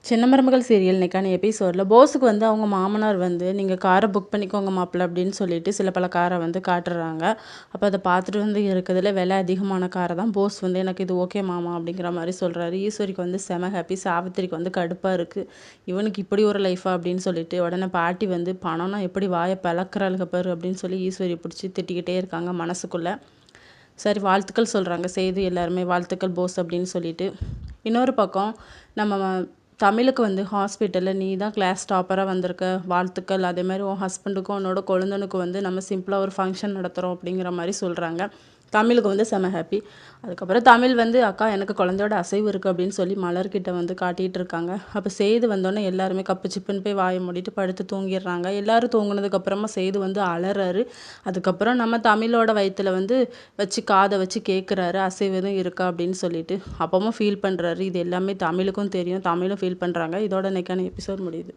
சின்ன மருமகள் சீரியல் இன்னைக்கான எபிசோடில் போஸுக்கு வந்து அவங்க மாமனார் வந்து நீங்கள் காரை புக் பண்ணிக்கோங்க மாப்பிள்ள அப்படின்னு சொல்லிட்டு சில பல காரை வந்து காட்டுறாங்க. அப்போ அதை பார்த்துட்டு வந்து இருக்கிறதுல விலை அதிகமான காரை தான் போஸ் வந்து எனக்கு இது ஓகே மாமா அப்படிங்கிற மாதிரி சொல்கிறாரு. ஈஸ்வரிக்கு வந்து செம ஹாப்பி, சாவித்திரிக்கு வந்து கடுப்பாக இருக்குது. இவனுக்கு இப்படி ஒரு லைஃபா அப்படின்னு சொல்லிட்டு உடனே பாட்டி வந்து பணம்னா எப்படி வாயை பிளக்குறாளுக பாரு அப்படின்னு சொல்லி ஈஸ்வரி பிடிச்சி திட்டிக்கிட்டே இருக்காங்க மனசுக்குள்ளே. சரி, வாழ்த்துக்கள் சொல்கிறாங்க செய்து எல்லாருமே, வாழ்த்துக்கள் போஸ் அப்படின்னு சொல்லிட்டு. இன்னொரு பக்கம் நம்ம தமிழுக்கு வந்து ஹாஸ்பிட்டலில் நீ தான் கிளாஸ் டாப்பராக வந்திருக்க, வாழ்த்துக்கள். அதே மாதிரி உன் ஹஸ்பண்டுக்கும் உன்னோட கொழுந்தனுக்கும் வந்து நம்ம சிம்பிளாக ஒரு ஃபங்க்ஷன் நடத்துகிறோம் அப்படிங்கிற மாதிரி சொல்கிறாங்க. தமிழுக்கு வந்து செம ஹாப்பி. அதுக்கப்புறம் தமிழ் வந்து அக்கா எனக்கு குழந்தையோட அசைவு இருக்குது அப்படின்னு சொல்லி மலர்கிட்ட வந்து காட்டிகிட்டு இருக்காங்க. அப்போ செய்து வந்தோடனே எல்லாருமே கப்பு சிப்புன்னு போய் வாயை மூடிட்டு படுத்து தூங்கிடுறாங்க. எல்லோரும் தூங்குனதுக்கப்புறமா செய்து வந்து அலறாரு. அதுக்கப்புறம் நம்ம தமிழோட வயிற்றுல வந்து வச்சு காதை வச்சு கேட்குறாரு அசைவு எதுவும் இருக்கா அப்படின்னு சொல்லிட்டு. அப்பவும் ஃபீல் பண்ணுறாரு. இது எல்லாமே தமிழுக்கும் தெரியும், தமிழும் ஃபீல் பண்ணுறாங்க. இதோட இன்னைக்கான எபிசோட் முடியுது.